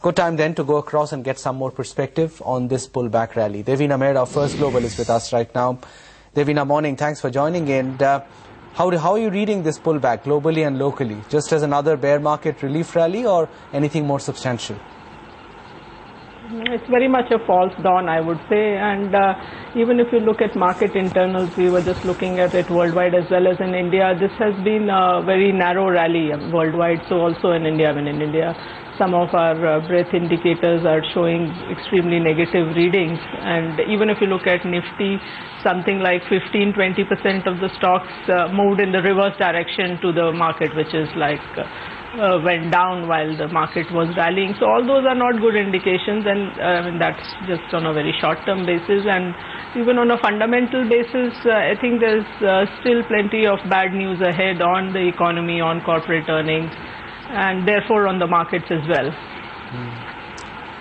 Good time then to go across and get some more perspective on this pullback rally. Devina, Mehra, our first global, is with us right now. Devina, morning. Thanks for joining in. How are you reading this pullback globally and locally? Just as another bear market relief rally or anything more substantial? It's very much a false dawn, I would say, and even if you look at market internals, we were just looking at it worldwide as well as in India. This has been a very narrow rally worldwide, so also in India. In India, some of our breadth indicators are showing extremely negative readings, and even if you look at Nifty, something like 15-20% of the stocks moved in the reverse direction to the market, which is like went down while the market was rallying. So all those are not good indications, and that's just on a very short-term basis. And even on a fundamental basis, I think there's still plenty of bad news ahead on the economy, on corporate earnings, and therefore on the markets as well.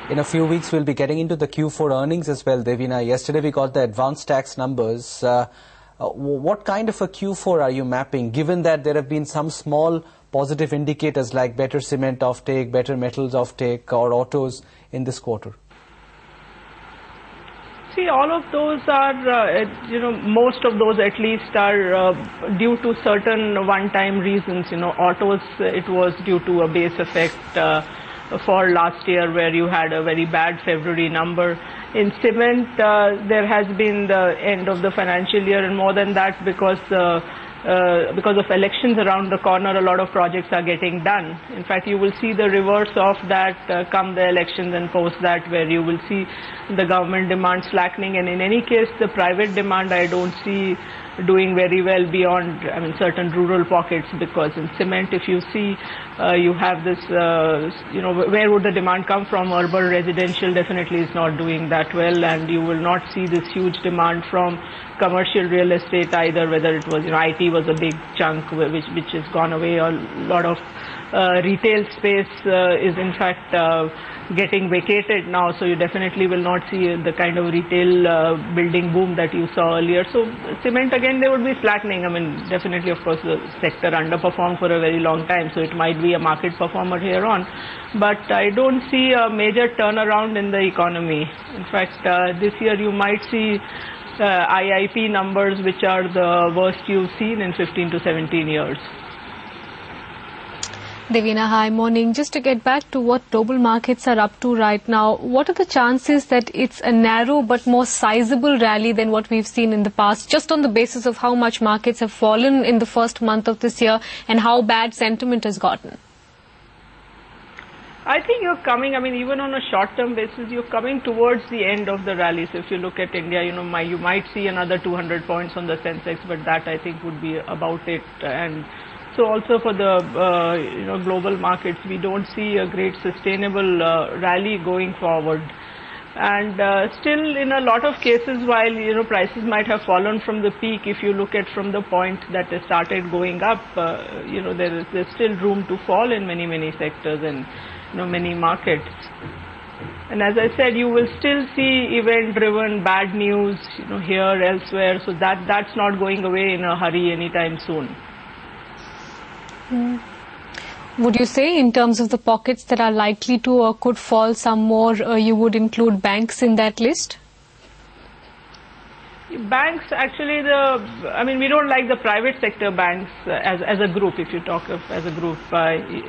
In a few weeks, we'll be getting into the Q4 earnings as well, Devina. Yesterday, we got the advanced tax numbers. What kind of a Q4 are you mapping, given that there have been some small positive indicators like better cement offtake, better metals offtake, or autos in this quarter? See, all of those are, most of those at least are due to certain one-time reasons. Autos, it was due to a base effect for last year where you had a very bad February number. In cement, there has been the end of the financial year, and more than that, because of elections around the corner, a lot of projects are getting done. In fact, you will see the reverse of that come the elections and post that, where you will see the government demand slackening. And in any case, the private demand I don't see doing very well beyond, certain rural pockets, because in cement, if you see, you have this, where would the demand come from? Urban residential definitely is not doing that well, and you will not see this huge demand from commercial real estate either, whether it was, IT was a big chunk which has gone away. A lot of retail space is in fact getting vacated now, so you definitely will not see the kind of retail building boom that you saw earlier. So cement, again, they would be slackening. Definitely, of course, the sector underperformed for a very long time, so it might be a market performer here on. But I don't see a major turnaround in the economy. In fact, this year you might see IIP numbers which are the worst you've seen in 15 to 17 years. Devina, hi, morning. Just to get back to what global markets are up to right now, what are the chances that it's a narrow but more sizable rally than what we've seen in the past, just on the basis of how much markets have fallen in the first month of this year and how bad sentiment has gotten? I think you're coming, even on a short-term basis, you're coming towards the end of the rally. So if you look at India, you might see another 200 points on the Sensex, but that I think would be about it. And so also for the global markets, we don't see a great sustainable rally going forward. And still, in a lot of cases, while prices might have fallen from the peak, if you look at from the point that they started going up, there's still room to fall in many sectors and many markets. And as I said, you will still see event-driven bad news, here, elsewhere. So that's not going away in a hurry anytime soon. Would you say, in terms of the pockets that are likely to or could fall some more, you would include banks in that list? Banks, actually, we don't like the private sector banks as a group. If you talk of as a group,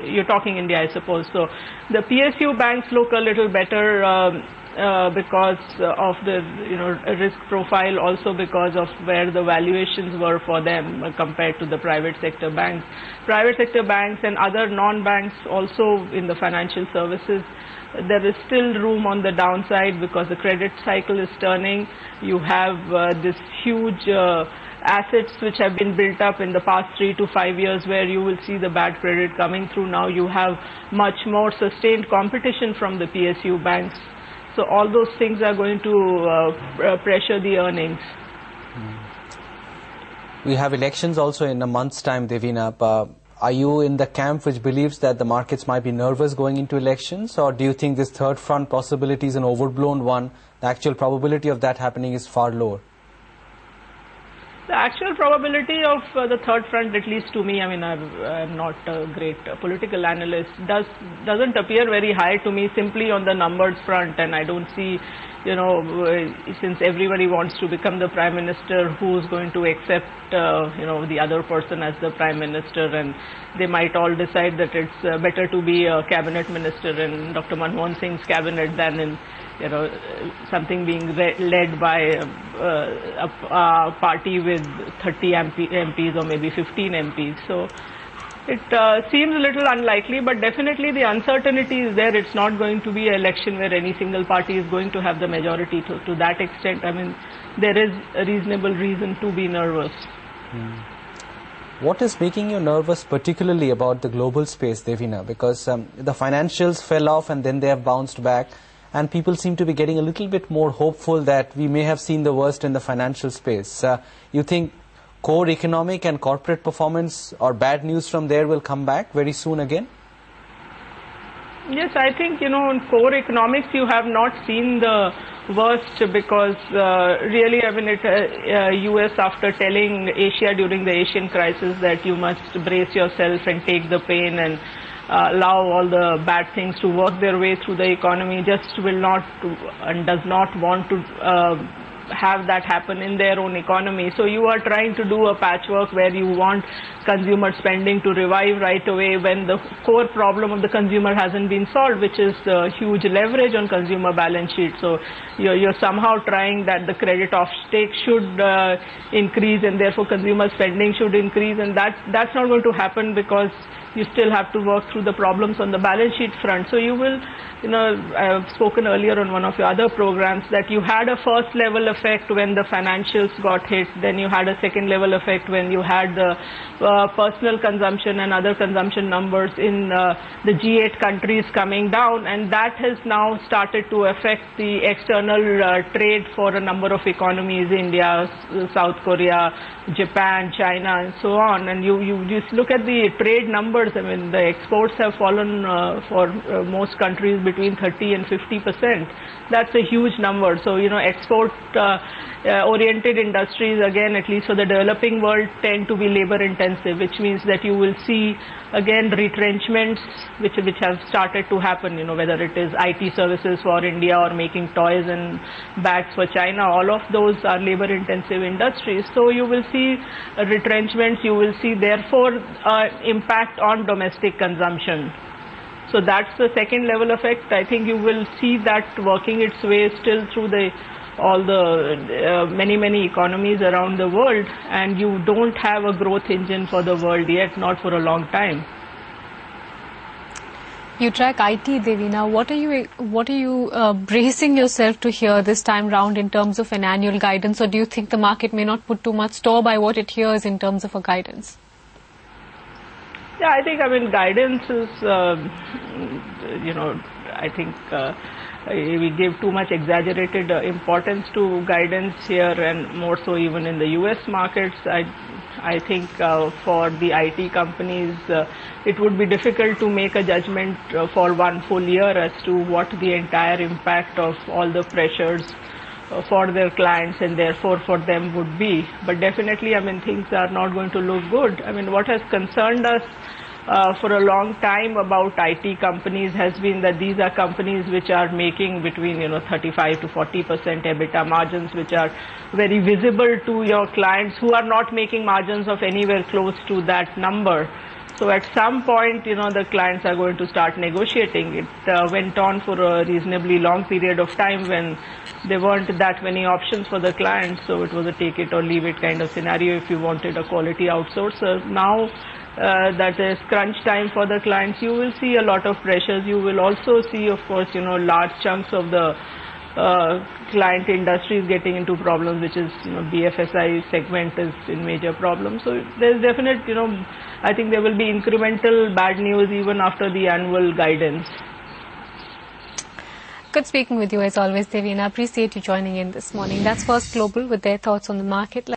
you're talking India, I suppose. So the PSU banks look a little better because of the risk profile, also because of where the valuations were for them compared to the private sector banks. Private sector banks and other non-banks also in the financial services, there is still room on the downside because the credit cycle is turning. You have this huge assets which have been built up in the past 3 to 5 years, where you will see the bad credit coming through. Now you have much more sustained competition from the PSU banks. So all those things are going to pressure the earnings. We have elections also in a month's time, Devina. Are you in the camp which believes that the markets might be nervous going into elections, or do you think this third front possibility is an overblown one? The actual probability of that happening is far lower. The actual probability of the third front, at least to me, I mean, I'm not a great political analyst, doesn't appear very high to me simply on the numbers front, and I don't see, since everybody wants to become the Prime Minister, who's going to accept, the other person as the Prime Minister, and they might all decide that it's better to be a cabinet minister in Dr. Manmohan Singh's cabinet than in something being led by a party with 30 MPs or maybe 15 MPs. So it seems a little unlikely, but definitely the uncertainty is there. It's not going to be an election where any single party is going to have the majority. To that extent, I mean, there is a reasonable reason to be nervous. What is making you nervous particularly about the global space, Devina? Because the financials fell off and then they have bounced back. And people seem to be getting a little bit more hopeful that we may have seen the worst in the financial space. You think core economic and corporate performance or bad news from there will come back very soon again? Yes, I think, in core economics you have not seen the worst because really, I mean, US, after telling Asia during the Asian crisis that you must brace yourself and take the pain and allow all the bad things to work their way through the economy, just will not and does not want to have that happen in their own economy. So you are trying to do a patchwork where you want consumer spending to revive right away when the core problem of the consumer hasn't been solved, which is the huge leverage on consumer balance sheet. So you're somehow trying that the credit offtake should increase and therefore consumer spending should increase, and that's not going to happen because you still have to work through the problems on the balance sheet front. So you will, I have spoken earlier on one of your other programs that you had a first level effect when the financials got hit, then you had a second level effect when you had the personal consumption and other consumption numbers in the G8 countries coming down, and that has now started to affect the external trade for a number of economies, India, South Korea, Japan, China, and so on. And you just look at the trade numbers. I mean, the exports have fallen for most countries between 30 and 50%. That's a huge number. So, export oriented industries, again, at least for the developing world, tend to be labor intensive, which means that you will see again retrenchments which have started to happen, whether it is IT services for India or making toys and bags for China. All of those are labor intensive industries. So you will see retrenchments, you will see therefore impact on domestic consumption. So that's the second level effect. I think you will see that working its way still through all the many economies around the world, and you don't have a growth engine for the world yet, not for a long time. You track IT, Devina. What are you bracing yourself to hear this time round in terms of an annual guidance, or do you think the market may not put too much store by what it hears in terms of a guidance? Yeah, I think, guidance is, I think we give too much exaggerated importance to guidance here, and more so even in the US markets. I think for the IT companies, it would be difficult to make a judgment for one full year as to what the entire impact of all the pressures for their clients and therefore for them would be. But definitely, things are not going to look good. What has concerned us for a long time about IT companies has been that these are companies which are making between 35 to 40% EBITDA margins, which are very visible to your clients who are not making margins of anywhere close to that number. So at some point, the clients are going to start negotiating. It went on for a reasonably long period of time when there weren't that many options for the clients. So it was a take it or leave it kind of scenario if you wanted a quality outsourcer. Now that is crunch time for the clients, you will see a lot of pressures. You will also see, of course, large chunks of the client industries getting into problems, which is, BFSI segment is in major problems. So there's definite, I think there will be incremental bad news even after the annual guidance. Good speaking with you as always, Devina. Appreciate you joining in this morning. That's First Global with their thoughts on the market.